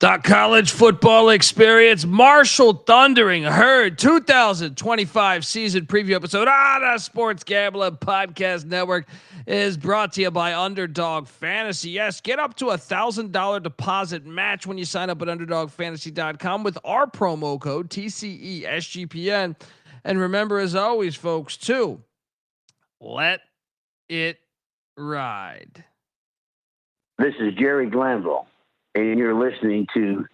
The college football experience, Marshall Thundering Herd 2025 season preview episode on the Sports Gambling Podcast Network is brought to you by Underdog Fantasy. Yes, get up to $1,000 deposit match when you sign up at UnderdogFantasy.com with our promo code TCESGPN. And remember, as always, folks, too, let it ride. This is Jerry Glanville, and you're listening to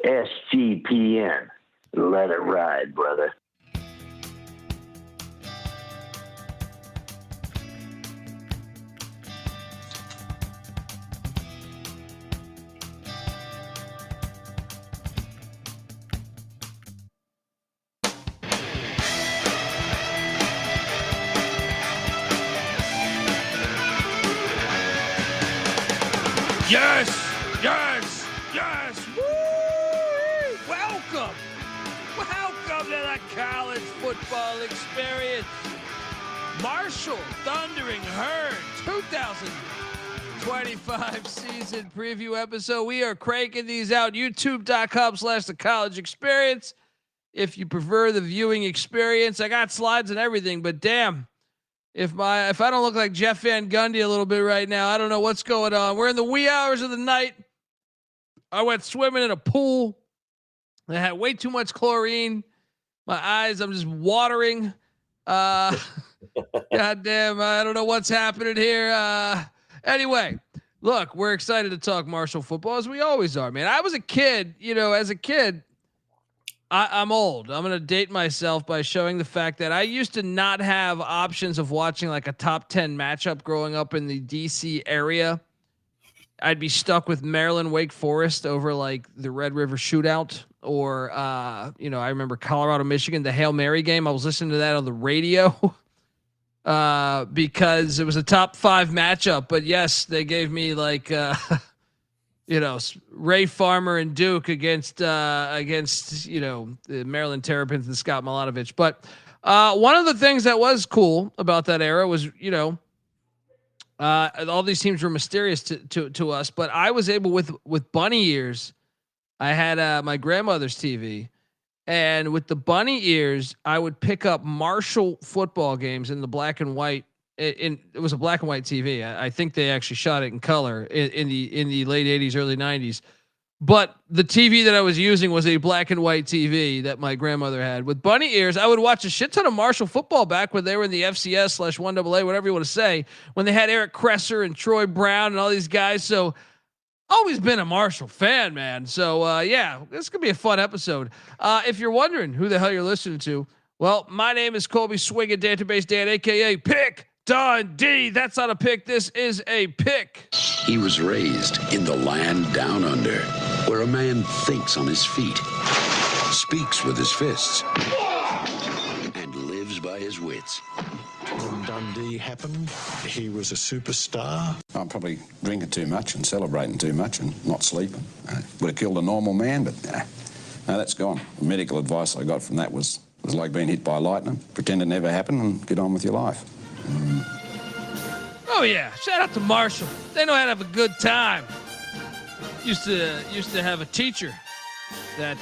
SGPN. Let it ride, brother. Yes, yes, yes. Woo! Welcome to the college football experience. Marshall Thundering Herd 2025 season preview episode. We are cranking these out. YouTube.com/the college experience. If you prefer the viewing experience, I got slides and everything, but damn. If I don't look like Jeff Van Gundy a little bit right now, I don't know what's going on. We're in the wee hours of the night. I went swimming in a pool. I had way too much chlorine. My eyes, I'm just watering. Goddamn, I don't know what's happening here. Anyway, look, we're excited to talk Marshall football as we always are, man. I was a kid, as a kid. I'm old. I'm going to date myself by showing the fact that I used to not have options of watching like a top 10 matchup growing up in the DC area. I'd be stuck with Maryland, Wake Forest over like the Red River Shootout or, I remember Colorado, Michigan, the Hail Mary game. I was listening to that on the radio because it was a top 5 matchup. But yes, they gave me like, Ray Farmer and Duke against the Maryland Terrapins and Scott Milanovich. But one of the things that was cool about that era was, all these teams were mysterious to us, but I was able with bunny ears. I had my grandmother's TV, and with the bunny ears, I would pick up Marshall football games in the black and white. It was a black and white TV. I think they actually shot it in color in the late 80s, early 90s. But the TV that I was using was a black and white TV that my grandmother had. With bunny ears, I would watch a shit ton of Marshall football back when they were in the FCS/1AA, whatever you want to say, when they had Eric Kresser and Troy Brown and all these guys. So always been a Marshall fan, man. So this could be a fun episode. If you're wondering who the hell you're listening to, well, my name is Colby Swinging Database Dan, aka Pick Dundee. That's not a pick. This is a pick. He was raised in the land down under, where a man thinks on his feet, speaks with his fists, and lives by his wits. When Dundee happened, he was a superstar. I'm probably drinking too much and celebrating too much and not sleeping. Would have killed a normal man, but no, that's gone. The medical advice I got from that was like being hit by lightning. Pretend it never happened and get on with your life. Oh yeah, shout out to Marshall. They know how to have a good time. Used to have a teacher that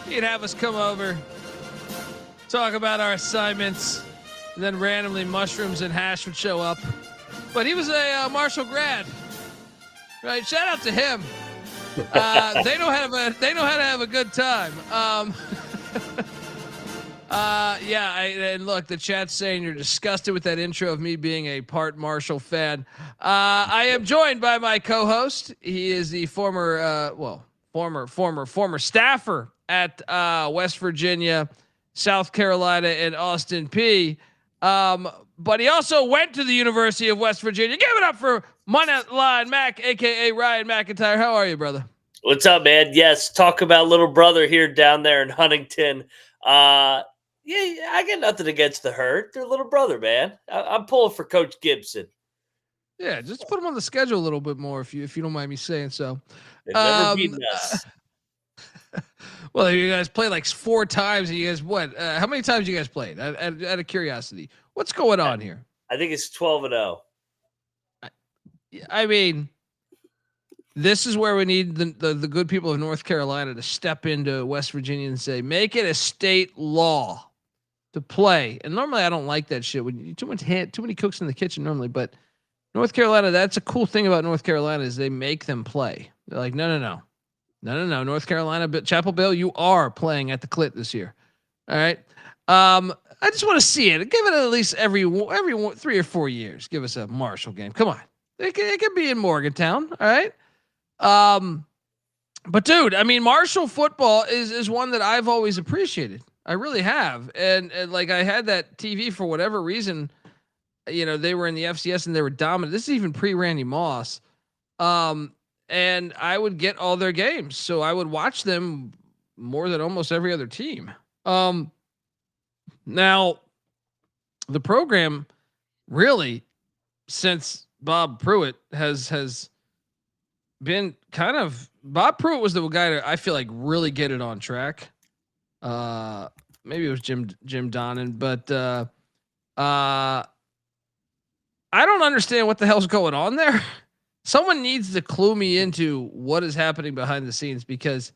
he'd have us come over, talk about our assignments, and then randomly mushrooms and hash would show up. But he was a Marshall grad, right? Shout out to him. They know how to have a good time. And look, the chat's saying you're disgusted with that intro of me being a part Marshall fan. I am joined by my co-host. He is the former staffer at West Virginia, South Carolina, and Austin P. But he also went to the University of West Virginia. Give it up for Moneyline Mac, aka Ryan McIntyre. How are you, brother? What's up, man? Yes, talk about little brother here down there in Huntington. I got nothing against the Herd. They're little brother, man. I'm pulling for Coach Gibson. Yeah, just put him on the schedule a little bit more if you don't mind me saying so. They've never beaten us. Well, you guys played like 4 times. And you guys what? How many times you guys played? Out of curiosity, what's going on here? I think it's 12-0. I mean, This is where we need the good people of North Carolina to step into West Virginia and say, make it a state law to play. And normally I don't like that shit when you too many cooks in the kitchen normally, but North Carolina, that's a cool thing about North Carolina is they make them play. They're like, no. North Carolina, Chapel Bill, you are playing at the Clit this year. All right. I just want to see it. Give it at least every 3 or 4 years. Give us a Marshall game. Come on. It can be in Morgantown. All right. But dude, I mean, Marshall football is one that I've always appreciated. I really have. And like I had that TV for whatever reason, they were in the FCS and they were dominant. This is even pre Randy Moss. And I would get all their games. So I would watch them more than almost every other team. Now the program really, since Bob Pruitt has been kind of, Bob Pruitt was the guy to, I feel like, really get it on track. Maybe it was Jim Donnan, but I don't understand what the hell's going on there. Someone needs to clue me into what is happening behind the scenes, because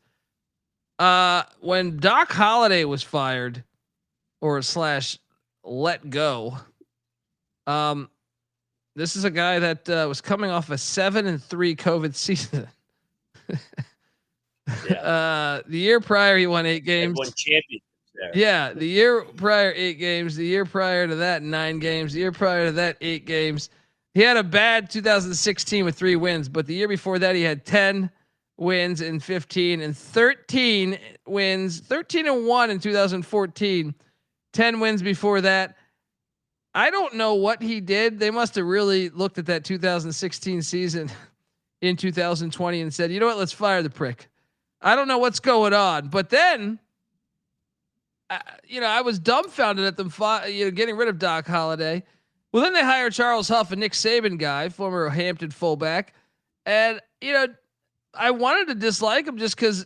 when Doc Holliday was fired or / let go, this is a guy that was coming off a 7-3 COVID season. The year prior, he won 8 games. Won championships there. Yeah, the year prior, 8 games. The year prior to that, 9 games. The year prior to that, 8 games. He had a bad 2016 with 3 wins, but the year before that, he had 10 wins in 15 and 13 wins, 13-1 in 2014, 10 wins before that. I don't know what he did. They must have really looked at that 2016 season in 2020 and said, you know what, let's fire the prick. I don't know what's going on. But then, I was dumbfounded at them, getting rid of Doc Holliday. Well, then they hired Charles Huff, a Nick Saban guy, former Hampton fullback. And, I wanted to dislike him just because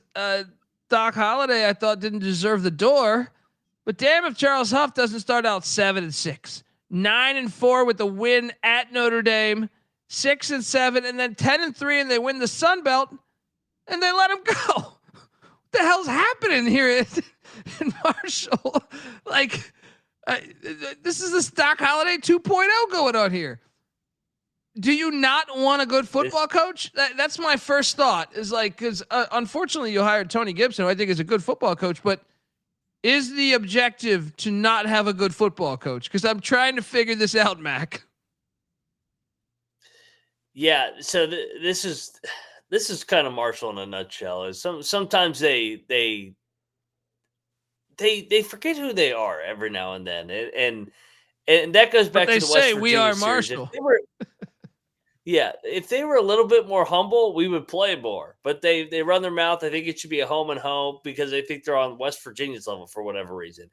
Doc Holliday, I thought, didn't deserve the door. But damn if Charles Huff doesn't start out 7-6, 9-4 with the win at Notre Dame, 6-7, and then 10-3, and they win the Sun Belt, and they let him go. What the hell's happening here in Marshall? Like, this is the Doc Holliday 2.0 going on here. Do you not want a good football coach? That's my first thought, is like, because unfortunately you hired Tony Gibson, who I think is a good football coach, but is the objective to not have a good football coach? Because I'm trying to figure this out, Mac. Yeah, so this is kind of Marshall in a nutshell. Is sometimes they forget who they are every now and then, and that goes back to the West Virginia we are series. Marshall. If they were a little bit more humble, we would play more. But they run their mouth. I think it should be a home and home because they think they're on West Virginia's level for whatever reason.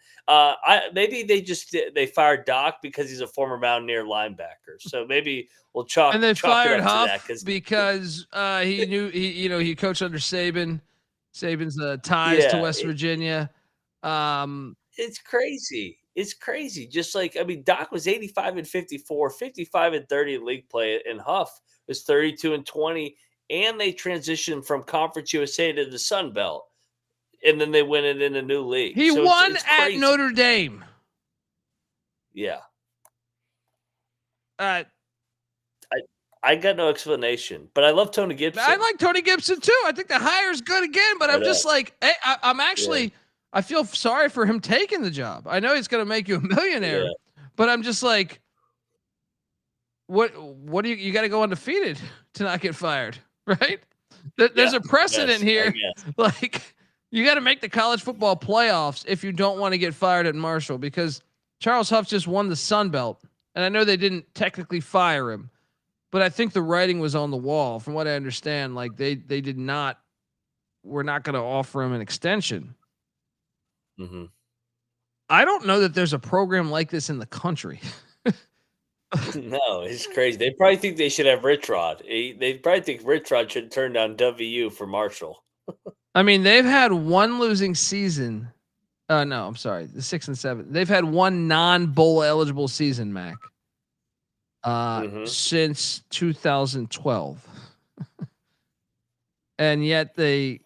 Maybe they fired Doc because he's a former Mountaineer linebacker. So maybe we'll chalk. And they fired Huff because he knew he coached under Saban. Saban's ties to West Virginia. It's crazy. It's crazy. Just like, Doc was 85-54, 55-30 in league play, and Huff was 32-20, and they transitioned from Conference USA to the Sun Belt, and then they went in a new league. He won at Notre Dame. Yeah. I got no explanation, but I love Tony Gibson. I like Tony Gibson too. I think the hire's good again, but I'm just like, hey, I'm actually. Yeah. I feel sorry for him taking the job. I know he's going to make you a millionaire, but I'm just like, what do you got to go undefeated to not get fired, right? There's a precedent here. Like, you got to make the college football playoffs if you don't want to get fired at Marshall, because Charles Huff just won the Sun Belt, and I know they didn't technically fire him, but I think the writing was on the wall. From what I understand, like they did not, we're not going to offer him an extension. Mm-hmm. I don't know that there's a program like this in the country. No, it's crazy. They probably think they should have Rich Rod. They probably think Rich Rod should turn down WU for Marshall. They've had one losing season. No, I'm sorry. The 6-7. They've had one non-bowl eligible season, Mac. Since 2012. and yet I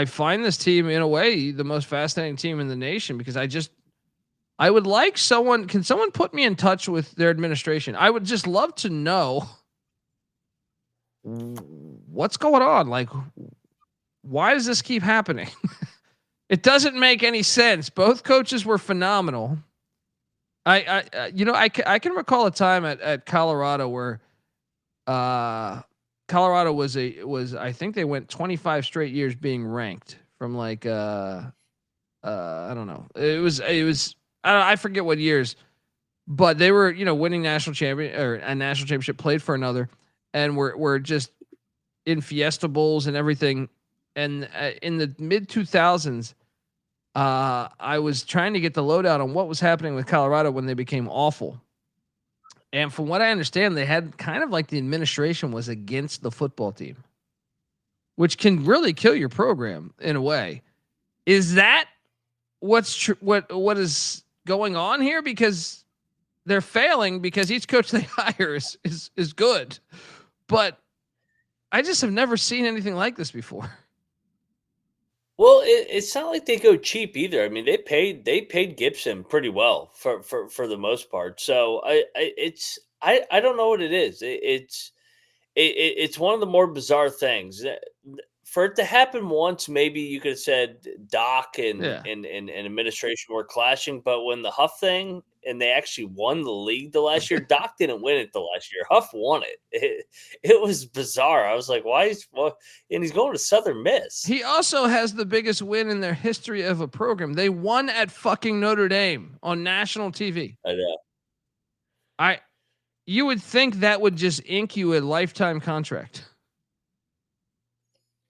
find this team in a way the most fascinating team in the nation because I would like someone. Can someone put me in touch with their administration? I would just love to know what's going on. Like, why does this keep happening? It doesn't make any sense. Both coaches were phenomenal. I can recall a time at Colorado where Colorado was I think they went 25 straight years being ranked from like I don't know. It was I forget what years, but they were winning national champion or a national championship, played for another, and were just in Fiesta Bowls and everything. And in the mid 2000s, I was trying to get the lowdown on what was happening with Colorado when they became awful. And from what I understand, they had kind of like the administration was against the football team, which can really kill your program in a way. Is that what is going on here? Because they're failing because each coach they hire is good, but I just have never seen anything like this before. Well, it's not like they go cheap either. I mean, they paid Gibson pretty well for the most part. So I don't know what it is. It's one of the more bizarre things. For it to happen once, maybe you could have said Doc and administration were clashing. But when the Huff thing and they actually won the league the last year, Doc didn't win it the last year. Huff won it. It was bizarre. I was like, why and he's going to Southern Miss. He also has the biggest win in their history of a program. They won at fucking Notre Dame on national TV. I know. You would think that would just ink you a lifetime contract.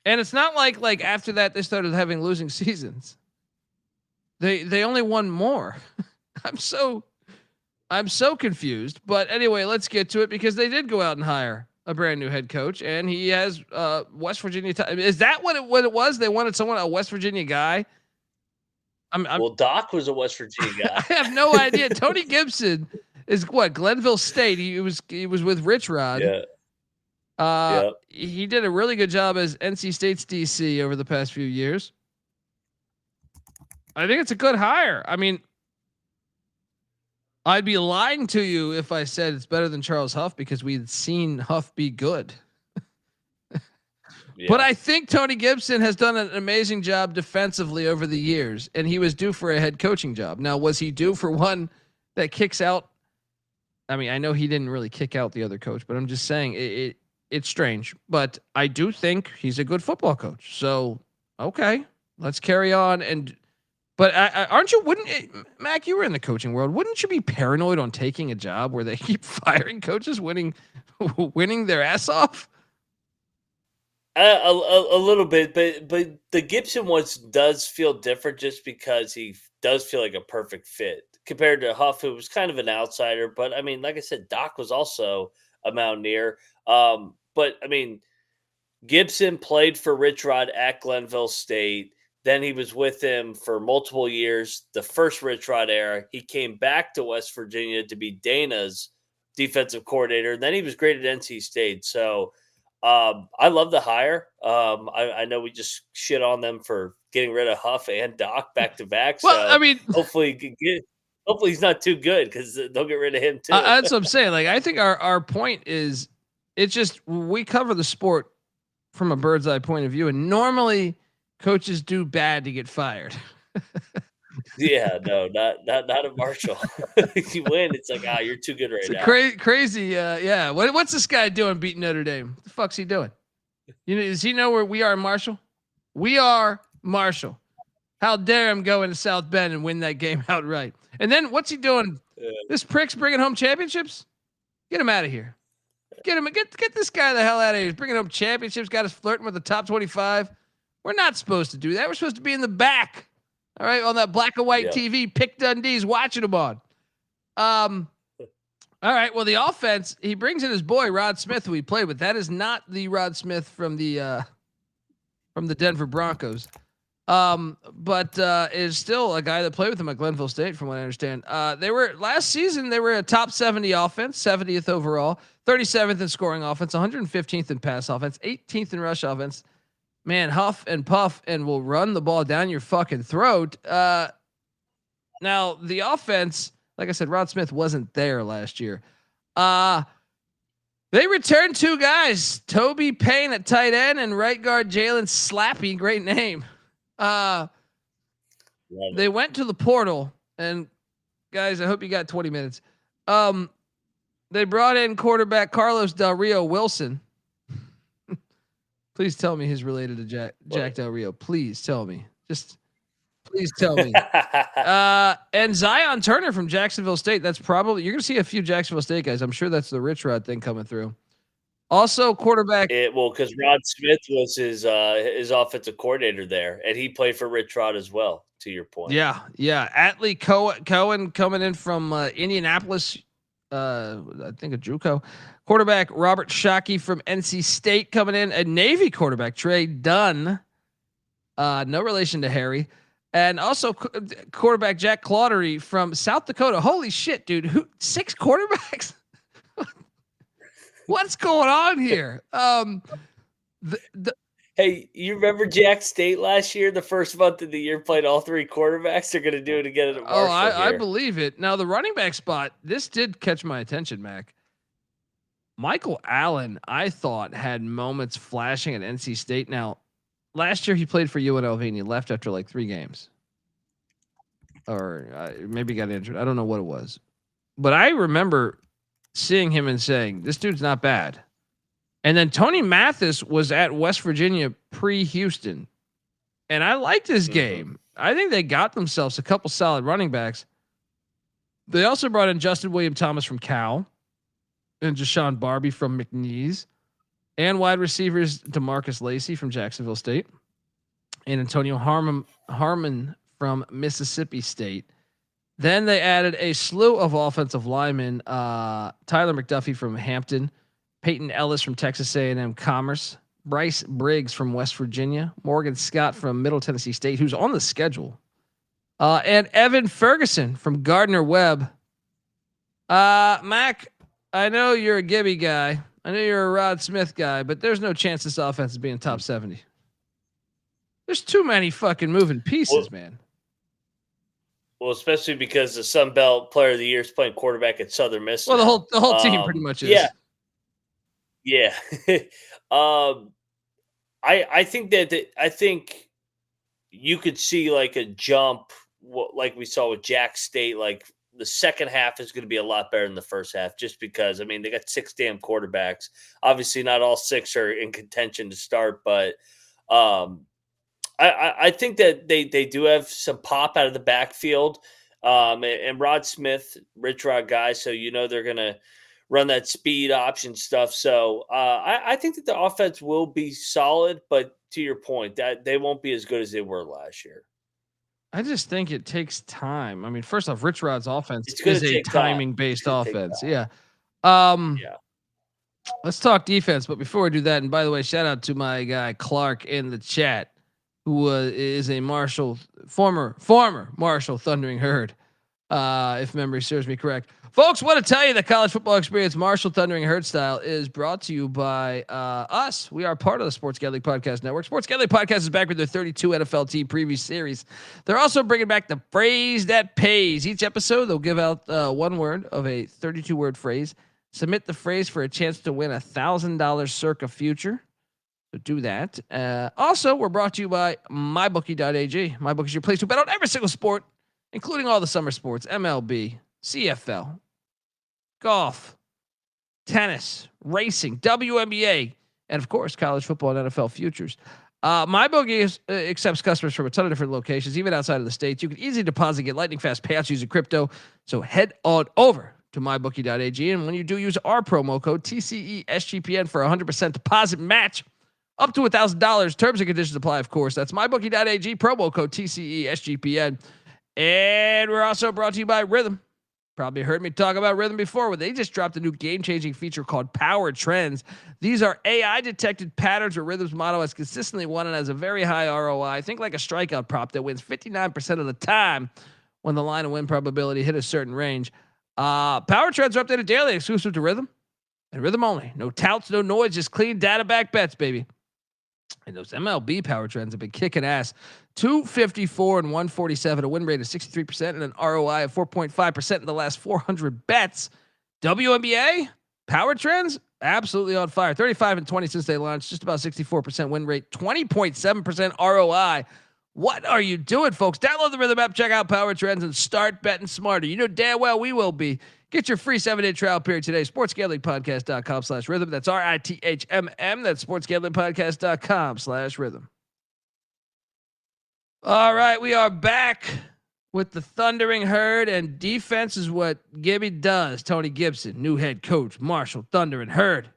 And it's not like after that they started having losing seasons. They only won more. I'm so confused. But anyway, let's get to it because they did go out and hire a brand new head coach, and he has West Virginia. Is that what it was? They wanted a West Virginia guy. Well, Doc was a West Virginia guy. I have no idea. Tony Gibson is what? Glenville State. He was with Rich Rod. Yeah. He did a really good job as NC State's DC over the past few years. I think it's a good hire. I mean, I'd be lying to you if I said it's better than Charles Huff because we'd seen Huff be good. But I think Tony Gibson has done an amazing job defensively over the years, and he was due for a head coaching job. Now, was he due for one that kicks out? I mean, I know he didn't really kick out the other coach, but I'm just saying it's strange. But I do think he's a good football coach. So, okay, let's carry on. But aren't you? Mac? You were in the coaching world. Wouldn't you be paranoid on taking a job where they keep firing coaches, winning their ass off? A little bit, but the Gibson does feel different just because he does feel like a perfect fit compared to Huff, who was kind of an outsider. But I mean, like I said, Doc was also a Mountaineer. But I mean, Gibson played for Rich Rod at Glenville State. Then he was with him for multiple years, the first Rich Rod era. He came back to West Virginia to be Dana's defensive coordinator. And then he was great at NC State. So I love the hire. I know we just shit on them for getting rid of Huff and Doc back to back. Well, so I mean, hopefully he's not too good because they'll get rid of him too. That's what I'm saying. Like, I think our point is, it's just we cover the sport from a bird's eye point of view, and normally coaches do bad to get fired. Yeah, no, not at Marshall. You win, it's like, you're too good now. Crazy. Yeah. What's this guy doing beating Notre Dame? What the fuck's he doing? Does he know where we are in Marshall? We are Marshall. How dare him go into South Bend and win that game outright? And then what's he doing? This prick's bringing home championships? Get him out of here. Get this guy the hell out of here. He's bringing home championships, got us flirting with the top 25. We're not supposed to do that. We're supposed to be in the back. All right, on that black and white TV, pick Dundee's watching them on. All right, well, the offense, he brings in his boy Rod Smith, who he played with. That is not the Rod Smith from the Denver Broncos. But is still a guy that played with him at Glenville State, from what I understand. They were last season. They were a top 70 offense, 70th overall, 37th in scoring offense, 115th in pass offense, 18th in rush offense. Man, huff and puff and will run the ball down your fucking throat. Now the offense, like I said, Rod Smith wasn't there last year. They returned two guys, Toby Payne at tight end and right guard Jalen Slappy. Great name. They went to the portal, and guys, I hope you got 20 minutes. They brought in quarterback Carlos Del Rio-Wilson. Please tell me he's related to Jack Del Rio. Please tell me. Just please tell me. And Zion Turner from Jacksonville State. That's probably, you're going to see a few Jacksonville State guys. I'm sure that's the Rich Rod thing coming through. Also, quarterback. Because Rod Smith was his offensive coordinator there, and he played for Rich Rod as well. To your point, yeah. Atlee Cohen coming in from Indianapolis. I think a JUCO. Quarterback Robert Shockey from NC State coming in. A Navy quarterback Trey Dunn. No relation to Harry. And also quarterback Jack Claudery from South Dakota. Holy shit, dude! 6 quarterbacks? What's going on here? Hey, you remember Jack State last year? The first month of the year played all 3 quarterbacks. They're going to do it again at Marshall. I believe it. Now the running back spot. This did catch my attention, Mac. Michael Allen, I thought, had moments flashing at NC State. Now, last year he played for UNLV and he left after like 3 games, or maybe got injured. I don't know what it was, but I remember seeing him and saying, "This dude's not bad." And then Tony Mathis was at West Virginia pre-Houston, and I liked his game. I think they got themselves a couple solid running backs. They also brought in Justin William Thomas from Cal, and Jo'Shon Barbie from McNeese, and wide receivers Demarcus Lacey from Jacksonville State, and Antonio Harmon from Mississippi State. Then they added a slew of offensive linemen: Tyler McDuffie from Hampton, Peyton Ellis from Texas A&M Commerce, Bryce Briggs from West Virginia, Morgan Scott from Middle Tennessee State, who's on the schedule, and Evan Ferguson from Gardner Webb. Mac, I know you're a Gibby guy. I know you're a Rod Smith guy, but there's no chance this offense is being top 70. There's too many fucking moving pieces, man. Well, especially because the Sun Belt Player of the Year is playing quarterback at Southern Miss. Well, the whole team pretty much is. Yeah. I think I think you could see like a jump, like we saw with Jack State. Like the second half is going to be a lot better than the first half, just because, I mean, they got 6 damn quarterbacks. Obviously, not all 6 are in contention to start, but I think that they do have some pop out of the backfield. And Rod Smith, Rich Rod guy, so they're going to run that speed option stuff. So I think that the offense will be solid, but to your point, that they won't be as good as they were last year. I just think it takes time. I mean, first off, Rich Rod's offense is a timing-based offense. Yeah. Let's talk defense. But before we do that, and by the way, shout out to my guy Clark in the chat, who is a former Marshall Thundering Herd, if memory serves me correct. Folks, want to tell you the college football experience Marshall Thundering Herd style is brought to you by us. We are part of the Sports Galley Podcast Network. Sports Galley Podcast is back with their 32 NFL team preview series. They're also bringing back the phrase that pays. Each episode, they'll give out one word of a 32-word phrase. Submit the phrase for a chance to win $1,000 circa future. So do that. Also, we're brought to you by mybookie.ag. MyBookie is your place to bet on every single sport, including all the summer sports: MLB, CFL, golf, tennis, racing, WNBA, and of course, college football and NFL futures. MyBookie accepts customers from a ton of different locations, even outside of the States. You can easily deposit, get lightning fast payouts using crypto. So head on over to mybookie.ag. And when you do, use our promo code TCESGPN for 100% deposit match up to $1,000. Terms and conditions apply, of course. That's mybookie.ag, promo code TCESGPN. And we're also brought to you by Rhythm. Probably heard me talk about Rhythm before, where they just dropped a new game-changing feature called Power Trends. These are AI-detected patterns where Rhythm's model has consistently won and has a very high ROI. Think like a strikeout prop that wins 59% of the time when the line of win probability hit a certain range. Power Trends are updated daily, exclusive to Rhythm and Rhythm only. No touts, no noise, just clean data-backed bets, baby. And those MLB Power Trends have been kicking ass. 254 and 147, a win rate of 63% and an ROI of 4.5% in the last 400 bets. WNBA Power Trends absolutely on fire. 35 and 20 since they launched, just about 64% win rate, 20.7% ROI. What are you doing, folks? Download the Rhythm app, check out Power Trends, and start betting smarter. You know damn well we will be. Get your free 7-day trial period today. sportsgamblingpodcast.com/rhythm. That's RITHMM. That's sportsgamblingpodcast.com/rhythm. All right, we are back with the Thundering Herd, and defense is what Gibby does. Tony Gibson, new head coach, Marshall, Thundering Herd.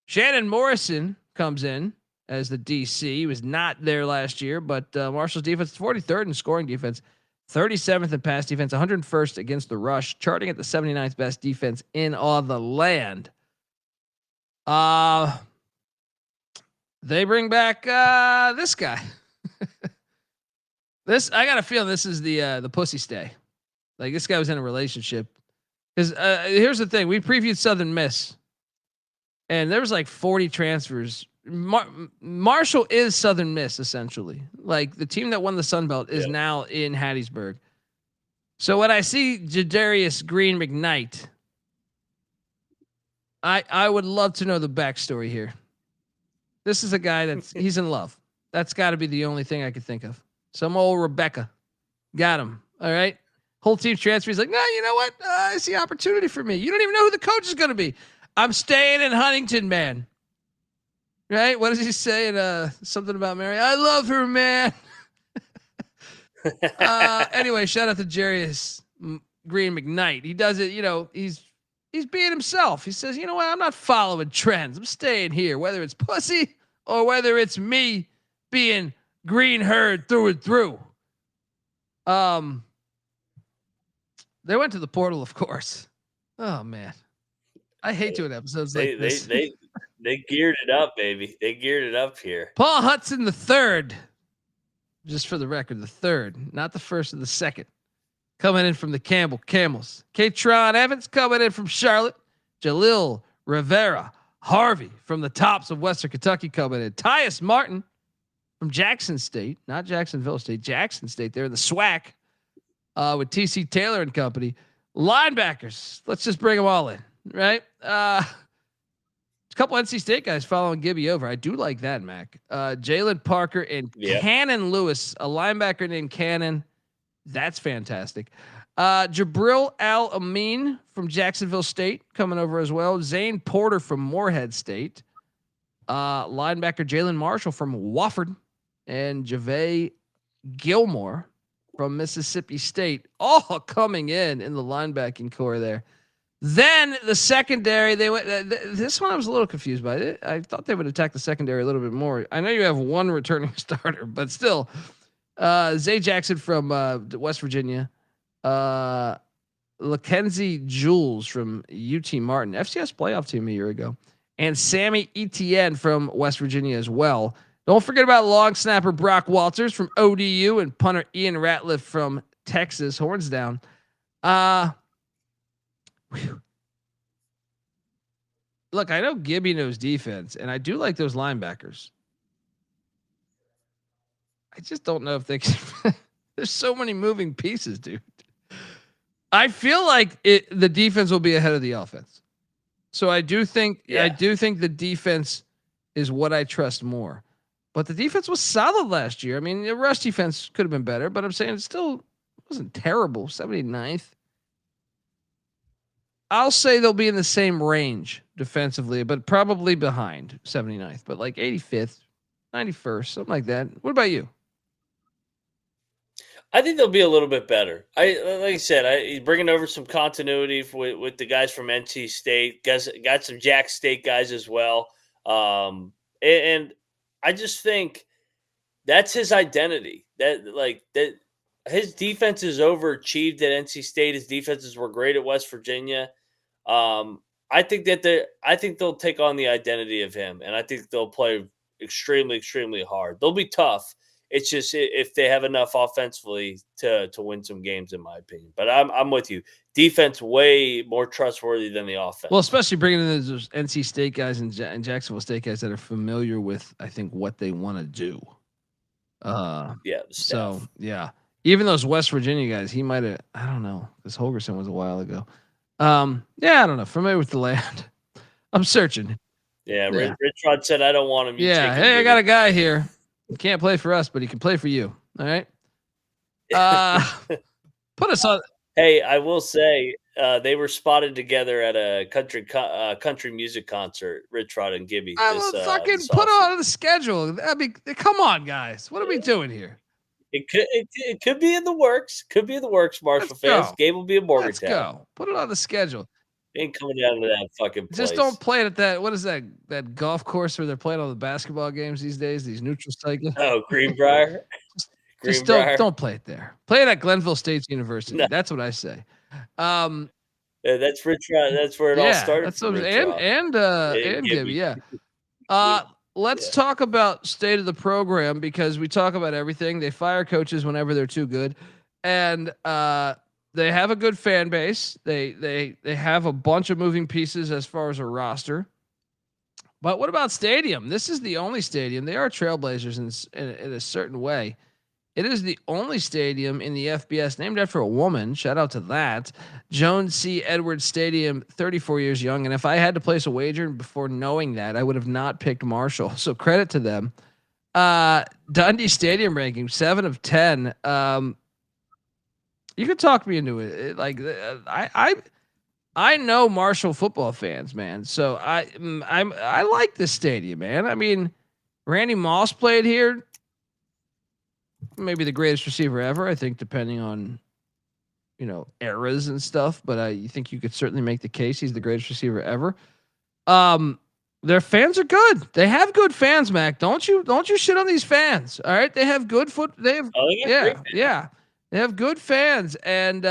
Shannon Morrison comes in as the DC. He was not there last year, but Marshall's defense is 43rd in scoring defense, 37th in pass defense, 101st against the rush, charting at the 79th best defense in all the land. They bring back this guy. I got a feeling this is the pussy stay. Like, this guy was in a relationship. Because here's the thing: we previewed Southern Miss, and there was like 40 transfers. Marshall is Southern Miss essentially. Like, the team that won the Sun Belt is now in Hattiesburg. So when I see Jadarius Green McKnight, I would love to know the backstory here. This is a guy he's in love. That's got to be the only thing I could think of. Some old Rebecca got him. All right. Whole team transfer. He's like, no, you know what? I see opportunity for me. You don't even know who the coach is going to be. I'm staying in Huntington, man. Right? What does he say? Something about Mary. I love her, man. Anyway, shout out to Jarius Green McKnight. He does it. You know, he's being himself. He says, you know what? I'm not following trends. I'm staying here, whether it's pussy or whether it's me being Green Herd through and through. They went to the portal, of course. Oh man, I hate doing episodes like this. They geared it up, baby. They geared it up here. Paul Hudson the third, just for the record, the third, not the first or the second, coming in from the Camels. Katron Evans coming in from Charlotte. Jalil Rivera Harvey from the Tops of Western Kentucky coming in. Tyus Martin from Jackson State, not Jacksonville State, Jackson State. They're in the SWAC with TC Taylor and company. Linebackers, let's just bring them all in, right? A couple NC State guys following Gibby over. I do like that, Mac. Jalen Parker and Cannon Lewis, a linebacker named Cannon. That's fantastic. Jabril Al-Amin from Jacksonville State coming over as well. Zane Porter from Morehead State. Linebacker Jalen Marshall from Wofford. And Javay Gilmore from Mississippi State, all coming in the linebacking core there. Then the secondary, they went. This one I was a little confused by it. I thought they would attack the secondary a little bit more. I know you have one returning starter, but still, Zay Jackson from West Virginia, Lackenzie Jules from UT Martin, FCS playoff team a year ago, and Sammy Etienne from West Virginia as well. Don't forget about long snapper Brock Walters from ODU and punter Ian Ratliff from Texas. Horns down. Look, I know Gibby knows defense, and I do like those linebackers. I just don't know if they can. There's so many moving pieces, dude. I feel like the defense will be ahead of the offense. So I do think the defense is what I trust more. But the defense was solid last year. I mean, the rush defense could have been better, but I'm saying it still wasn't terrible. 79th. I'll say they'll be in the same range defensively, but probably behind 79th, but like 85th, 91st, something like that. What about you? I think they'll be a little bit better. Like I said, he's bringing over some continuity with the guys from NC State. Got some Jack State guys as well. And I just think that's his identity. That his defense is overachieved at NC State. His defenses were great at West Virginia. I think they'll take on the identity of him, and I think they'll play extremely, extremely hard. They'll be tough. It's just if they have enough offensively to win some games, in my opinion. But I'm with you. Defense way more trustworthy than the offense. Well, especially bringing in those NC State guys and Jacksonville State guys that are familiar with, I think, what they want to do. Yeah. So yeah, even those West Virginia guys, he might have. I don't know. This Holgerson was a while ago. Yeah, I don't know. Familiar with the land. I'm searching. Yeah, Rich Rod said, "I don't want him." Yeah, hey, I got a guy here. He can't play for us, but he can play for you. All right. Put us on. Hey, I will say they were spotted together at a country music concert. Rich Rod and Gibby. I will fucking put on the schedule. I mean, come on, guys. What are we doing here? It could be in the works. Could be in the works, Marshall fans. Game will be in Morgantown. Let's go. Put it on the schedule. Ain't coming down to that fucking place. Just don't play it at that. What is that golf course where they're playing all the basketball games these days? These neutral site games. Oh, Greenbrier. Just don't play it there. Play it at Glenville State University. No. That's what I say. Yeah, that's Rich Rod. That's where it all started. That's what, and Gibby. Yeah. Let's talk about state of the program, because we talk about everything. They fire coaches whenever they're too good, and they have a good fan base. They have a bunch of moving pieces as far as a roster. But what about stadium? This is the only stadium. They are trailblazers in a certain way. It is the only stadium in the FBS named after a woman. Shout out to that. Joan C. Edwards Stadium, 34 years young. And if I had to place a wager before knowing that, I would have not picked Marshall. So credit to them. Dundee Stadium ranking, 7 of 10. You could talk me into it. I know Marshall football fans, man. So I like this stadium, man. I mean, Randy Moss played here. Maybe the greatest receiver ever, I think, depending on, eras and stuff. But I think you could certainly make the case he's the greatest receiver ever. Their fans are good. They have good fans, Mac. Don't you shit on these fans. All right, they have good They have They have good fans, and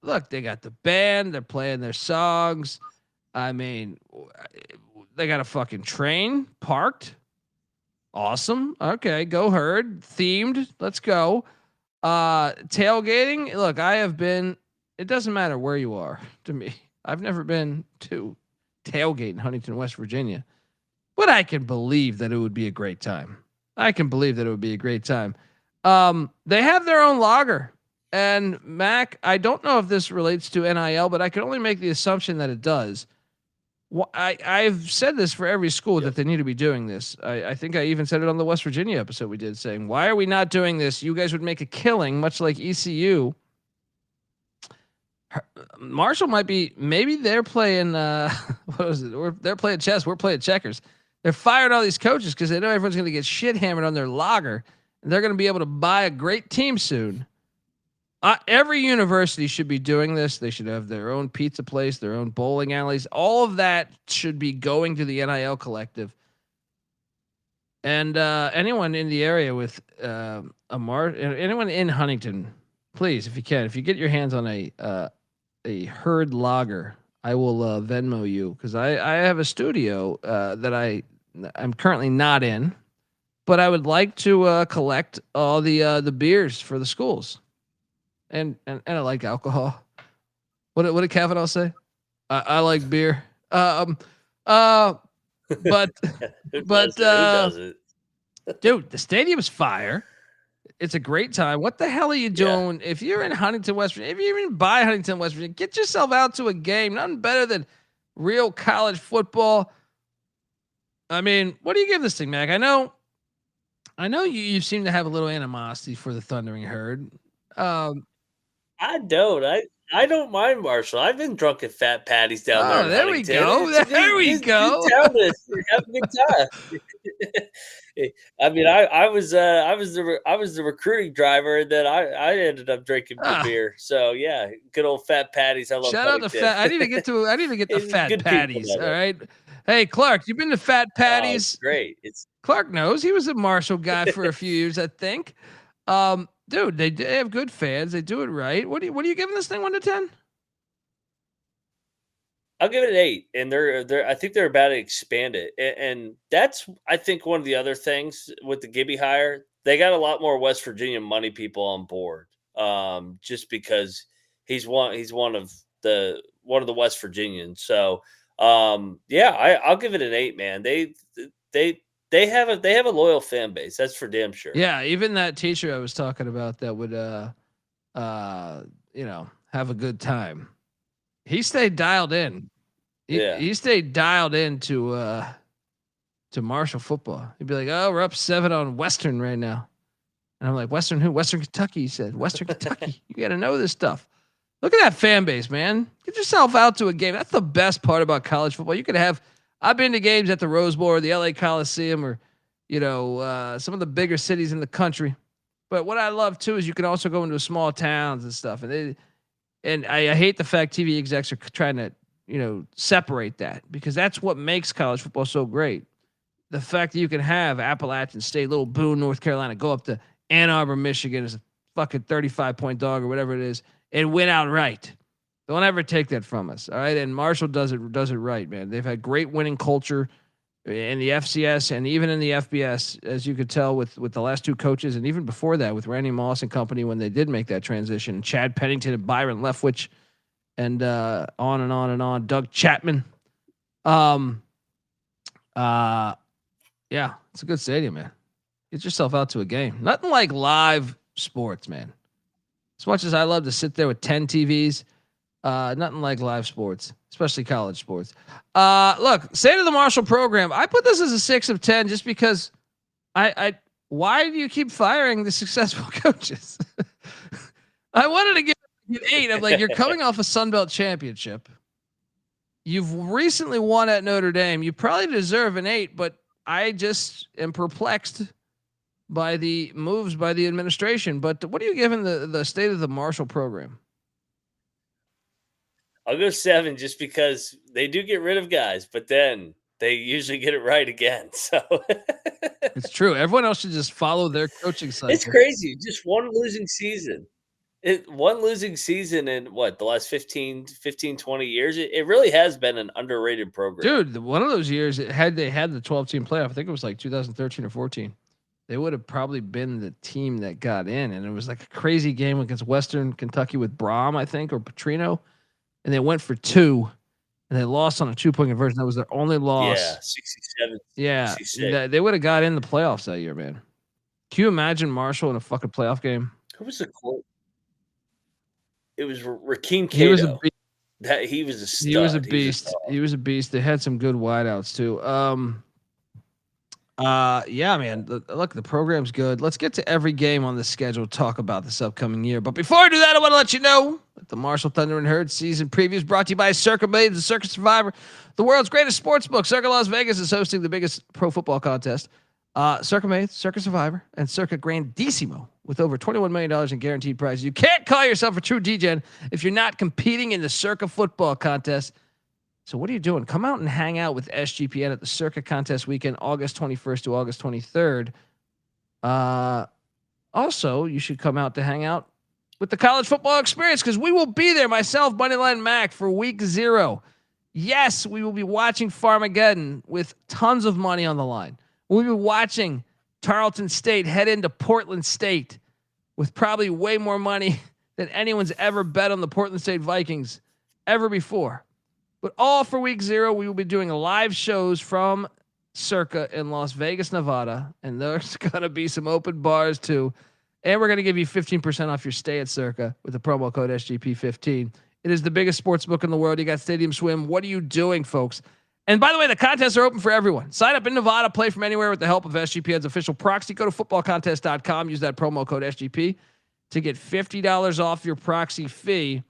look, they got the band. They're playing their songs. I mean, they got a fucking train parked. Awesome. Okay, go Herd. Themed. Let's go. Tailgating. Look, I have been. It doesn't matter where you are to me. I've never been to tailgate in Huntington, West Virginia, but I can believe that it would be a great time. They have their own lager. And Mac, I don't know if this relates to NIL, but I can only make the assumption that it does. I've said this for every school that they need to be doing this. I think I even said it on the West Virginia episode we did, saying, why are we not doing this? You guys would make a killing, much like ECU. Marshall maybe they're playing, what was it? They're playing chess. We're playing checkers. They're firing all these coaches because they know everyone's going to get shit hammered on their lager. And they're going to be able to buy a great team soon. Every university should be doing this. They should have their own pizza place, their own bowling alleys. All of that should be going to the NIL collective. And anyone in the area with anyone in Huntington, please, if you get your hands on a Herd lager, I will Venmo you, because I have a studio that I'm currently not in, but I would like to collect all the beers for the schools. And I like alcohol. What did Kavanaugh say? I like beer. But dude, the stadium's fire. It's a great time. What the hell are you doing? Yeah. If you're in Huntington, West Virginia, if you're even by Huntington, West Virginia, get yourself out to a game. Nothing better than real college football. I mean, what do you give this thing, Mac? I know you seem to have a little animosity for the Thundering Herd. I don't. I don't mind Marshall. I've been drunk at Fat Patty's down there. There we go. There we go. Have a good time. I mean, I was the recruiting driver, and then I ended up drinking beer. So yeah, good old Fat Patty's. I love. Shout out to Fat. I need to get the Fat Patty's. All right. Hey, Clark, you've been to Fat Patty's? Great. Clark knows he was a Marshall guy for a few years, I think. dude, they have good fans. They do it right. What are you giving this thing 1 to 10? I'll give it an 8, and I think they're about to expand it, and that's I think one of the other things with the Gibby hire. They got a lot more West Virginia money people on board, just because he's one of the West Virginians. So, yeah, I'll give it an 8, man. They have a loyal fan base. That's for damn sure. Yeah, even that teacher I was talking about that would have a good time. He stayed dialed in. He stayed dialed in to Marshall football. He'd be like, "Oh, we're up 7 on Western right now," and I'm like, "Western who? Western Kentucky." He said, "Western Kentucky. You got to know this stuff." Look at that fan base, man. Get yourself out to a game. That's the best part about college football. You could have. I've been to games at the Rose Bowl or the LA Coliseum or some of the bigger cities in the country. But what I love too is you can also go into small towns and stuff, and I hate the fact TV execs are trying to, separate that, because that's what makes college football so great. The fact that you can have Appalachian State, little Boone, North Carolina, go up to Ann Arbor, Michigan as a fucking 35-point dog or whatever it is and win outright. Don't ever take that from us. All right. And Marshall does it right, man. They've had great winning culture in the FCS and even in the FBS, as you could tell with the last 2 coaches. And even before that with Randy Moss and company, when they did make that transition, Chad Pennington and Byron Leftwich, and on and on and on. Doug Chapman. Yeah, it's a good stadium, man. Get yourself out to a game. Nothing like live sports, man. As much as I love to sit there with 10 TVs, nothing like live sports, especially college sports. Look, say to the Marshall program, I put this as a 6 of 10 just because why do you keep firing the successful coaches? I wanted to give an 8. I'm like, you're coming off a Sun Belt championship. You've recently won at Notre Dame. You probably deserve an 8, but I just am perplexed by the moves by the administration. But what are you giving the state of the Marshall program? I'll go 7 just because they do get rid of guys, but then they usually get it right again. So it's true. Everyone else should just follow their coaching cycle. It's crazy. Just one losing season. One losing season in the last 15, 20 years. It really has been an underrated program. Dude, one of those years they had the 12-team playoff. I think it was like 2013 or 14. They would have probably been the team that got in. And it was like a crazy game against Western Kentucky with Braum, I think, or Petrino. And they went for 2 and they lost on a 2-point conversion. That was their only loss. Yeah, 67. Yeah. 66. They would have got in the playoffs that year, man. Can you imagine Marshall in a fucking playoff game? Who was the quote? It was Rakeem Cato. He was a beast. He was a stud. He was a beast. He was a beast. They had some good wideouts too. Yeah, man. Look, the program's good. Let's get to every game on the schedule. Talk about this upcoming year. But before I do that, I want to let you know that the Marshall Thunder and Herd season preview is brought to you by Circa Blades and Circa Survivor, the world's greatest sports book. Circa Las Vegas is hosting the biggest pro football contest. Circa Mates, Circa Survivor, and Circa Grandissimo with over $21 million in guaranteed prizes. You can't call yourself a true DGen if you're not competing in the Circa football contest. So what are you doing? Come out and hang out with SGPN at the Circa contest weekend, August 21st to August 23rd. Also, you should come out to hang out with the college football experience because we will be there, myself, Moneyline Mac, for week 0. Yes, we will be watching Farmageddon with tons of money on the line. We'll be watching Tarleton State head into Portland State with probably way more money than anyone's ever bet on the Portland State Vikings ever before. But all for week 0, we will be doing live shows from Circa in Las Vegas, Nevada. And there's going to be some open bars too. And we're going to give you 15% off your stay at Circa with the promo code SGP15. It is the biggest sports book in the world. You got Stadium Swim. What are you doing, folks? And by the way, the contests are open for everyone. Sign up in Nevada, play from anywhere with the help of SGPN's official proxy. Go to footballcontest.com. Use that promo code SGP to get $50 off your proxy fee.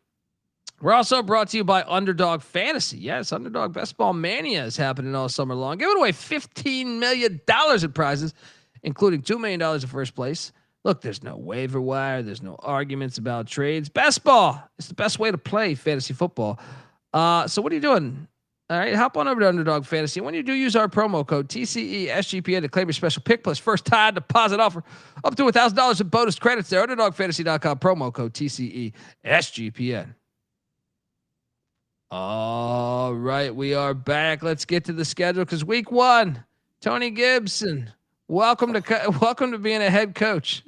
We're also brought to you by Underdog Fantasy. Yes, Underdog Best Ball Mania is happening all summer long. Giving away $15 million in prizes, including $2 million in first place. Look, there's no waiver wire. There's no arguments about trades. Best ball is the best way to play fantasy football. So what are you doing? All right, hop on over to Underdog Fantasy. When you do, use our promo code TCESGPN to claim your special pick plus first time deposit offer up to $1,000 in bonus credits there. UnderdogFantasy.com, promo code TCESGPN. All right, we are back. Let's get to the schedule because week 1, Tony Gibson, welcome to being a head coach.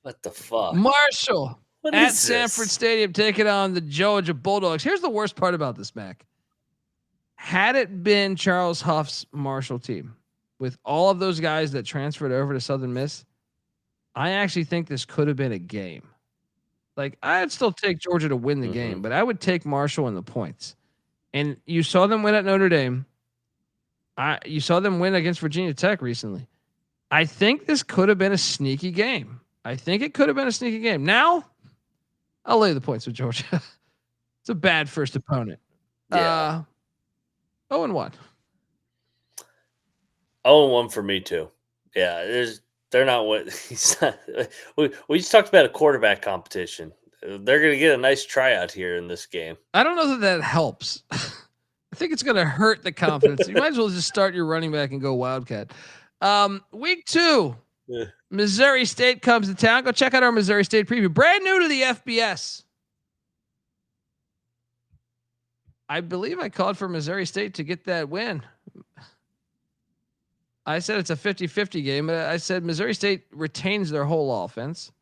What the fuck? Marshall What at is Sanford this? Stadium taking on the Georgia Bulldogs. Here's the worst part about this, Mac. Had it been Charles Huff's Marshall team with all of those guys that transferred over to Southern Miss, I actually think this could have been a game. Like, I'd still take Georgia to win the game, but I would take Marshall in the points. And you saw them win at Notre Dame. You saw them win against Virginia Tech recently. I think this could have been a sneaky game. I think it could have been a sneaky game. Now, I'll lay the points with Georgia. It's a bad first opponent. Yeah. 0-1. 0-1 for me too. Yeah, they're not what he's not. We just talked about a quarterback competition. They're going to get a nice tryout here in this game. I don't know that helps. I think it's going to hurt the confidence. You might as well just start your running back and go Wildcat. Week 2, Missouri State comes to town. Go check out our Missouri State preview. Brand new to the FBS. I believe I called for Missouri State to get that win. I said it's a 50-50 game, but I said Missouri State retains their whole offense.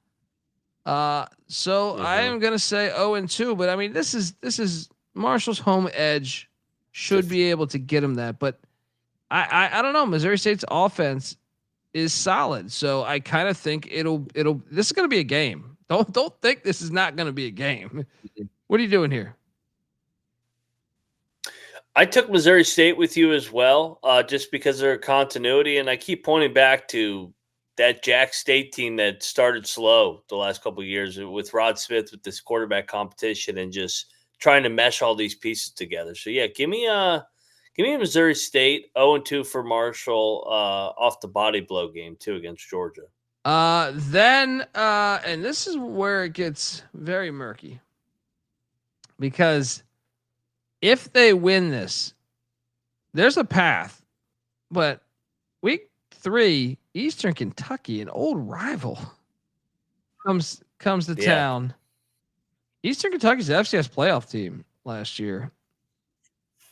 So I am going to say 0-2, but I mean, this is Marshall's home edge should be able to get him that, but I don't know. Missouri State's offense is solid. So I kind of think this is going to be a game. Don't think this is not going to be a game. What are you doing here? I took Missouri State with you as well, just because of their continuity. And I keep pointing back to that Jack State team that started slow the last couple of years with Rod Smith with this quarterback competition and just trying to mesh all these pieces together. So yeah, give me a Missouri State 0-2 for Marshall off the body blow game too against Georgia. Then and this is where it gets very murky because if they win this, there's a path, but week 3, Eastern Kentucky, an old rival, comes to town. Eastern Kentucky's the FCS playoff team last year.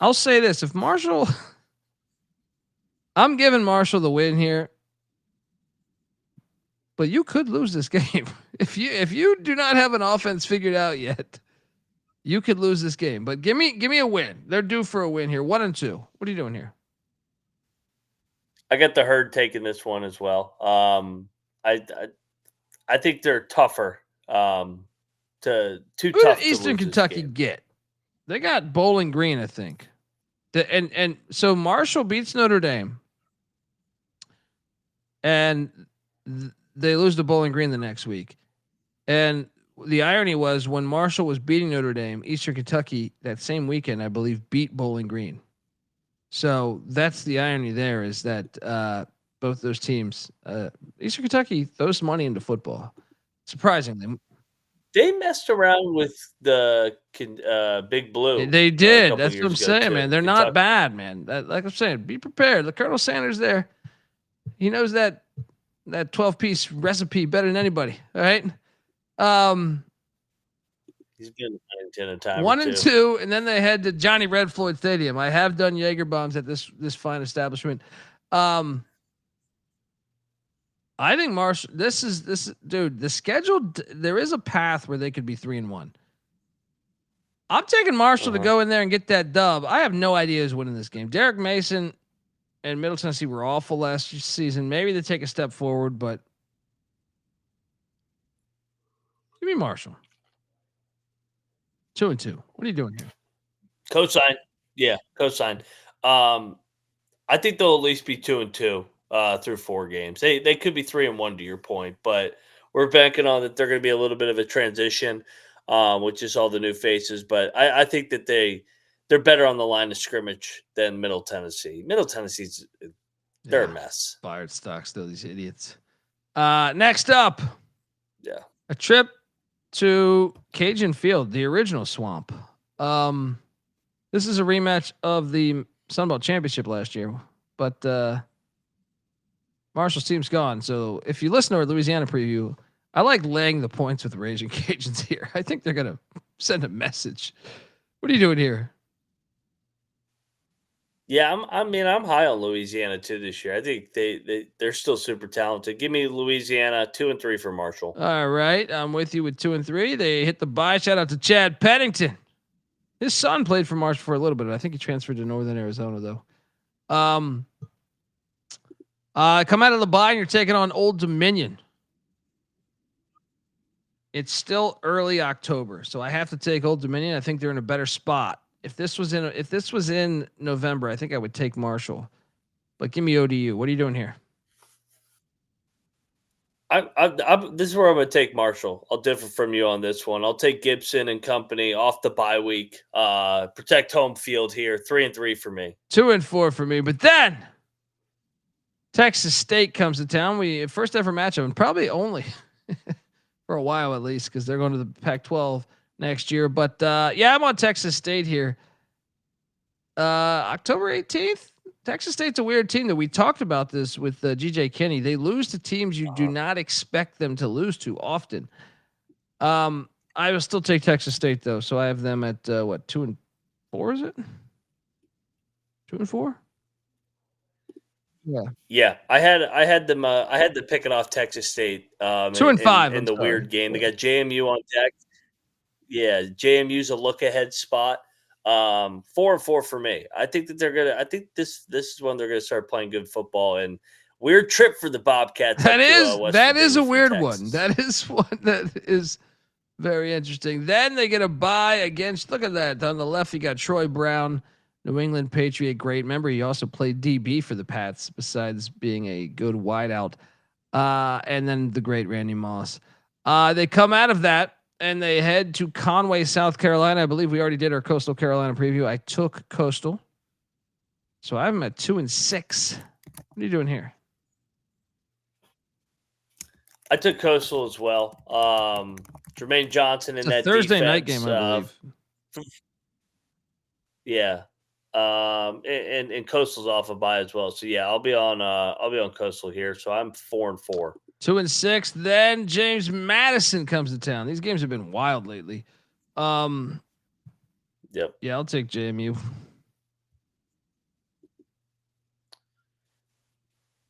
I'll say this: if Marshall, I'm giving Marshall the win here, but you could lose this game if you do not have an offense figured out yet. You could lose this game, but give me a win. They're due for a win here. 1-2. What are you doing here? I got the Herd taking this one as well. I think they're tougher. Too Who tough. Did Eastern Kentucky get? They got Bowling Green, I think. And so Marshall beats Notre Dame, and they lose to Bowling Green the next week. And the irony was when Marshall was beating Notre Dame, Eastern Kentucky that same weekend, I believe, beat Bowling Green. So that's the irony there is that both those teams, Eastern Kentucky throws money into football. Surprisingly. They messed around with the Big Blue. They did. That's what I'm saying, man. They're not bad, man. Like I'm saying, be prepared. The Colonel Sanders there, he knows that 12-piece recipe better than anybody. All right. He's been in a time 1-2, and then they head to Johnny Red Floyd Stadium. I have done Jaeger bombs at this fine establishment. I think Marshall. This dude. The schedule. There is a path where they could be 3-1. I'm taking Marshall to go in there and get that dub. I have no idea who's winning this game. Derek Mason and Middle Tennessee were awful last season. Maybe they take a step forward, but give me Marshall. 2-2. What are you doing here? Cosign. Yeah, cosign. I think they'll at least be 2-2 through 4 games. They could be 3-1 to your point, but we're banking on that they're going to be a little bit of a transition, with just all the new faces. But I think that they're better on the line of scrimmage than Middle Tennessee. Middle Tennessee's they're a mess. Fired stock still, these idiots. Next up, a trip to Cajun Field, the original Swamp. This is a rematch of the Sun Belt Championship last year, but Marshall's team's gone. So if you listen to our Louisiana preview, I like laying the points with the Raging Cajuns here. I think they're gonna send a message. What are you doing here? Yeah, I'm high on Louisiana too this year. I think they're still super talented. Give me Louisiana 2-3 for Marshall. All right, I'm with you with 2 and 3. They hit the bye. Shout out to Chad Pennington. His son played for Marshall for a little bit. I think he transferred to Northern Arizona though. Come out of the bye and you're taking on Old Dominion. It's still early October, so I have to take Old Dominion. I think they're in a better spot. If this was in November, I think I would take Marshall. But give me ODU. What are you doing here? This is where I'm going to take Marshall. I'll differ from you on this one. I'll take Gibson and company off the bye week. Protect home field here. 3-3 for me. 2 and 4 for me. But then Texas State comes to town. We first ever matchup, and probably only for a while at least, because they're going to the Pac-12 next year. But yeah, I'm on Texas State here. October 18th. Texas State's a weird team that we talked about this with GJ Kinney. They lose to teams you do not expect them to lose to often. I will still take Texas State though. So I have them at 2 and 4, is it? 2 and 4? Yeah. I had them picking off Texas State. 2 and 5 in the weird game. They got JMU on deck. Yeah, JMU's a look ahead spot. 4-4 for me. I think that I think this is when they're gonna start playing good football. And weird trip for the Bobcats. That is a weird one. That is one that is very interesting. Then they get a bye against. Look at that on the left. You got Troy Brown, New England Patriot. Great. Remember, he also played DB for the Pats besides being a good wideout. And then the great Randy Moss. They come out of that. And they head to Conway, South Carolina. I believe we already did our Coastal Carolina preview. I took Coastal. So I'm at 2 and 6. What are you doing here? I took Coastal as well. Jermaine Johnson in that Thursday defense, night game, I believe. Yeah. And Coastal's off a bye as well. So yeah, I'll be on Coastal here. So I'm 4 and 4. 2 and 6. Then James Madison comes to town. These games have been wild lately. Yep. Yeah, I'll take JMU.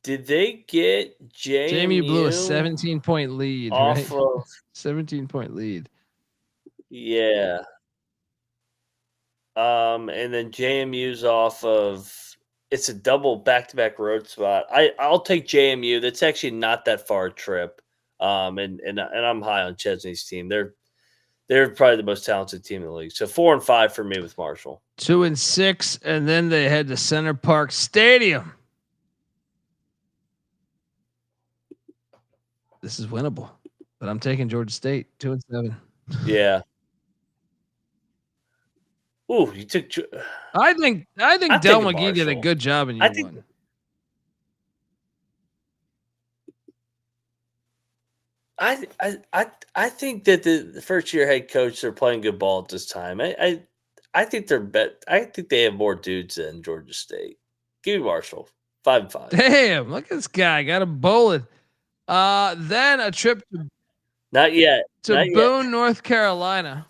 Did they get JMU? JMU blew a 17-point lead. Off right? of 17-point lead. Yeah. And then JMU's off of. It's a double back-to-back road spot. I'll take JMU. That's actually not that far a trip. And I'm high on Chesney's team. They're probably the most talented team in the league. So 4 and 5 for me with Marshall. 2 and 6, and then they head to Center Park Stadium. This is winnable, but I'm taking Georgia State 2 and 7. Yeah. Ooh, you took. I think Del McGee did a good job in year one. I think that the first year head coach, they're playing good ball at this time. I think I think they have more dudes than Georgia State. Give me Marshall 5 and 5. Damn, look at this guy, got a bowling. Then a trip to not yet to Boone, North Carolina.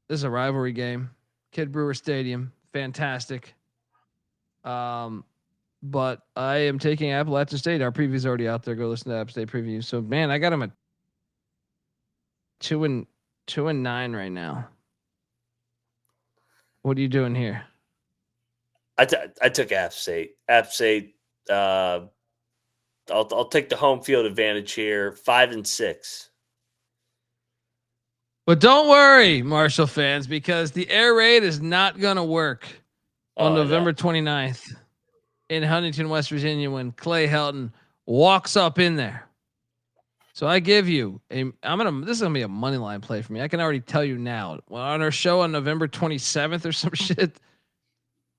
This is a rivalry game. Kid Brewer Stadium, fantastic. But I am taking Appalachian State. Our preview's already out there. Go listen to App State preview. So man, I got them at 2 and 9 right now. What are you doing here? I took App State. App State. I'll take the home field advantage here. 5 and 6. But don't worry, Marshall fans, because the air raid is not going to work on November 29th in Huntington, West Virginia, when Clay Helton walks up in there. So I give you this is going to be a money line play for me. I can already tell you now. Well, on our show on November 27th or some shit,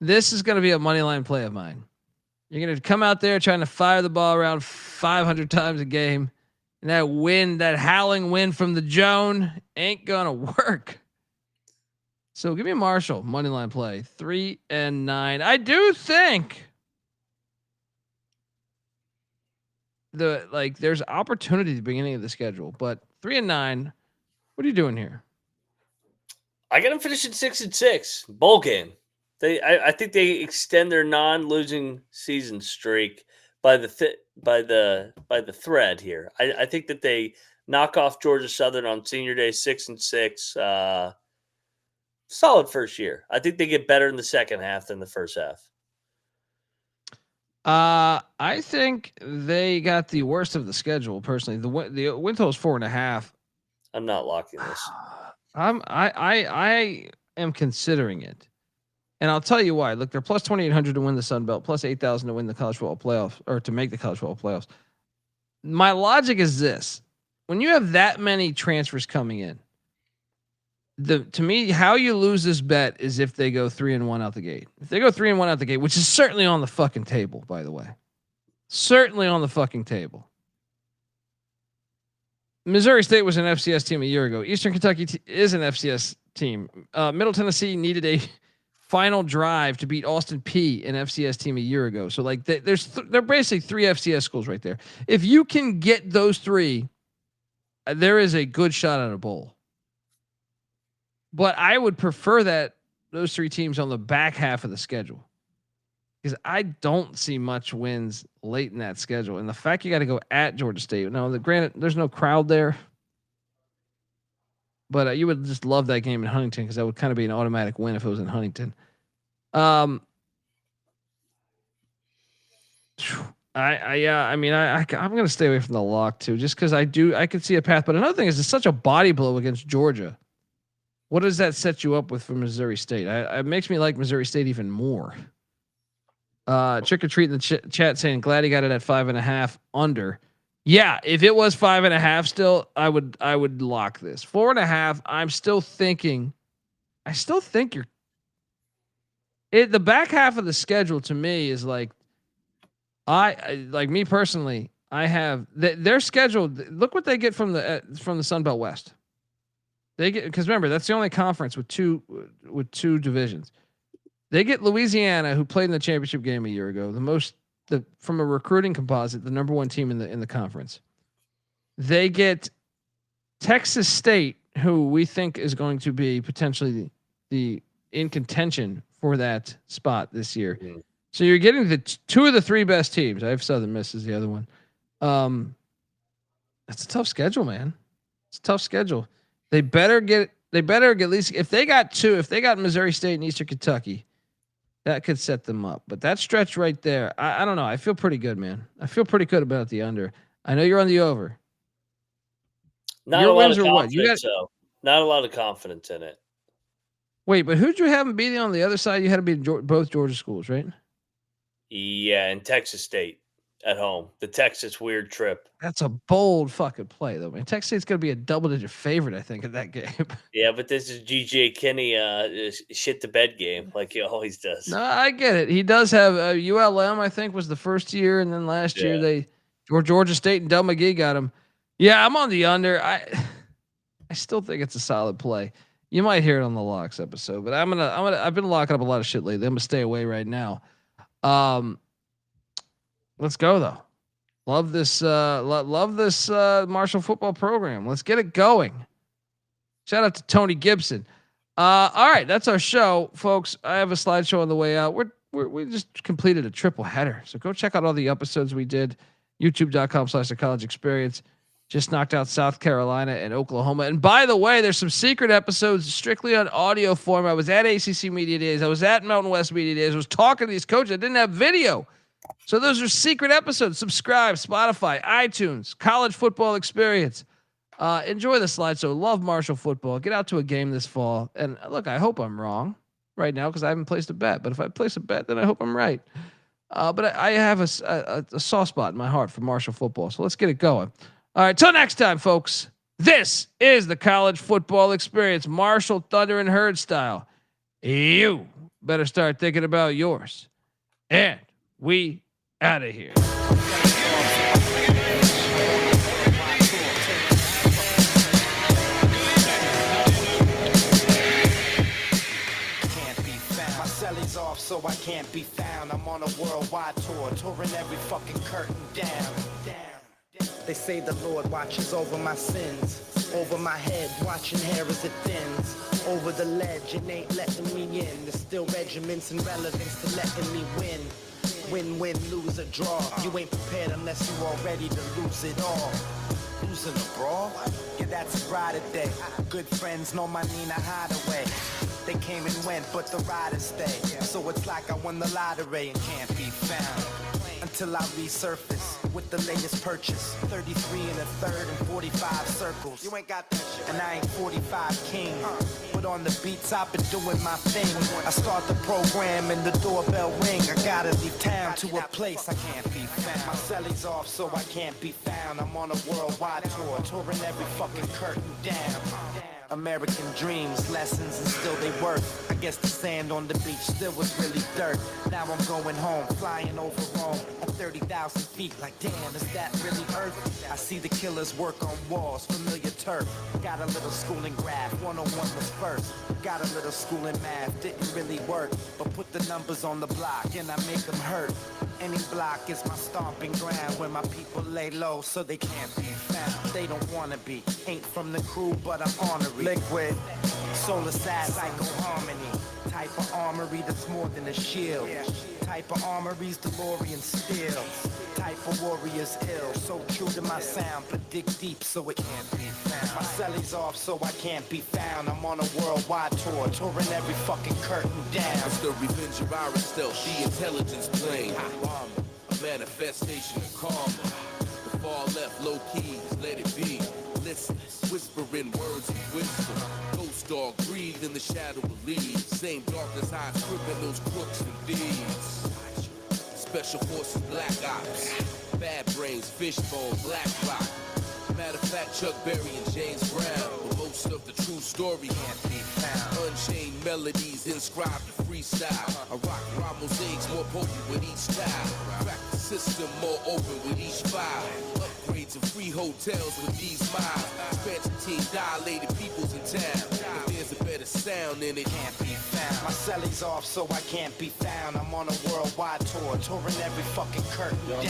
this is going to be a money line play of mine. You're going to come out there trying to fire the ball around 500 times a game. And that howling wind from the Joan ain't gonna work. So give me Marshall money line play 3-9. I do think there's opportunity at the beginning of the schedule, but 3-9. What are you doing here? I got them finishing 6-6 bowl game. I think they extend their non-losing season streak by the thread here. I think that they knock off Georgia Southern on Senior Day 6-6. Solid first year. I think they get better in the second half than the first half. I think they got the worst of the schedule personally. The win total is 4.5. I'm not locking this. I am considering it. And I'll tell you why. Look, they're plus 2,800 to win the Sun Belt, plus 8,000 to win the college football playoffs, or to make the college football playoffs. My logic is this: when you have that many transfers coming in, to me, how you lose this bet is if they go 3-1 out the gate. If they go 3-1 out the gate, which is certainly on the fucking table, by the way, certainly on the fucking table. Missouri State was an FCS team a year ago. Eastern Kentucky is an FCS team. Middle Tennessee needed a final drive to beat Austin P, an FCS team a year ago. So like they're basically 3 FCS schools right there. If you can get those 3, there is a good shot at a bowl. But I would prefer that those 3 teams on the back half of the schedule, because I don't see much wins late in that schedule. And the fact you got to go at Georgia State. Now, granted, there's no crowd there, but you would just love that game in Huntington, because that would kind of be an automatic win if it was in Huntington. I'm going to stay away from the lock too, just because I could see a path. But another thing is, it's such a body blow against Georgia. What does that set you up with for Missouri State? It makes me like Missouri State even more. Trick or treat in the chat saying glad he got it at 5.5 under. Yeah, if it was 5.5 still, I would lock this. 4.5. I'm still thinking. I still think the back half of the schedule to me is like, I like me personally. I have their schedule. Look what they get from the Sun Belt West. They get, because remember, that's the only conference with two divisions. They get Louisiana, who played in the championship game a year ago, from a recruiting composite, the number 1 team in the conference. They get Texas State, who we think is going to be potentially the in contention for that spot this year. Mm-hmm. So you're getting the 2 of the 3 best teams. I have Southern Miss as the other one. That's a tough schedule, man. It's a tough schedule. They better get at least, if they got Missouri State and Eastern Kentucky, that could set them up. But that stretch right there, I don't know. I feel pretty good, man. I feel pretty good about the under. I know you're on the over. Not a lot of confidence, not a lot of confidence in it. Wait, but who'd you have them beating on the other side? You had to beat both Georgia schools, right? Yeah, and Texas State at home. The Texas weird trip. That's a bold fucking play, though, man. Texas State's going to be a double-digit favorite, I think, in that game. Yeah, but this is G.J. Kinney shit the bed game like he always does. No, I get it. He does have ULM, I think, was the first year, and then last year Georgia State and Del McGee got him. Yeah, I'm on the under. I still think it's a solid play. You might hear it on the locks episode, but I've been locking up a lot of shit lately. I'm gonna stay away right now. Let's go though. Love this Marshall football program. Let's get it going. Shout out to Tony Gibson. All right, that's our show, folks. I have a slideshow on the way out. We just completed a triple header, so go check out all the episodes we did. YouTube.com/thecollegeexperience. Just knocked out South Carolina and Oklahoma. And by the way, there's some secret episodes strictly on audio form. I was at ACC Media Days. I was at Mountain West Media Days. I was talking to these coaches. I didn't have video. So those are secret episodes. Subscribe, Spotify, iTunes, College Football Experience. Enjoy the slideshow. Love Marshall football. Get out to a game this fall. And look, I hope I'm wrong right now because I haven't placed a bet. But if I place a bet, then I hope I'm right. But I have a soft spot in my heart for Marshall football. So let's get it going. All right, till next time, folks. This is the College Football Experience, Marshall Thunder and Herd style. You better start thinking about yours. And we out of here. found. My celly's off, so I can't be found. I'm on a worldwide tour, touring every fucking curtain down. They say the Lord watches over my sins. Over my head, watching hair as it thins. Over the ledge, it ain't letting me in. There's still regiments and relevance to letting me win. Win-win, lose or draw. You ain't prepared unless you all ready to lose it all. Losing a brawl? Yeah, that's a Friday day. Good friends know my Nina Hideaway. They came and went, but the riders stay. So it's like I won the lottery and can't be found. Until I resurface with the latest purchase. 33 and a third and 45 circles. You ain't got that shit. And I ain't 45 king. But on the beats, I've been doing my thing. I start the program and the doorbell ring. I gotta leave town to a place I can't be found. My celly's off, so I can't be found. I'm on a worldwide tour, touring every fucking curtain down. American dreams, lessons, and still they work. I guess the sand on the beach still was really dirt. Now I'm going home, flying over Rome at 30,000 feet. Like, damn, is that really Earth? I see the killers work on walls, familiar turf. Got a little school in graph, 101 was first. Got a little school in math, didn't really work. But put the numbers on the block and I make them hurt. Any block is my stomping ground where my people lay low so they can't be found. They don't wanna be, ain't from the crew, but I'm honorary. Liquid, solar sad, psycho harmony. Type of armory that's more than a shield. Type of armory's DeLorean steel. Type of warrior's ill. So true to my sound, but dig deep so it can't be found. My celly's off, so I can't be found. I'm on a worldwide tour, touring every fucking curtain down. It's the revenge of our stealth, the intelligence plane. A manifestation of karma. The far left, low keys, let it be. Listen, whispering words of wisdom. Ghost dog breathe in the shadow of leaves. Same darkness hides criminals, crooks, and thieves. Special forces, black ops. Bad brains, fishbone, black rock. Matter of fact, Chuck Berry and James Brown. But most of the true story can't be found. Unchained melodies inscribed in freestyle. I rock rhyme mosaics more potent with each style. Crack the system more open with each file. Upgrades and free hotels with these miles. Expansion team dilated peoples in town. If there's a better sound in it, can't be found. My celly's off, so I can't be found. I'm on a worldwide tour, touring every fucking curtain down.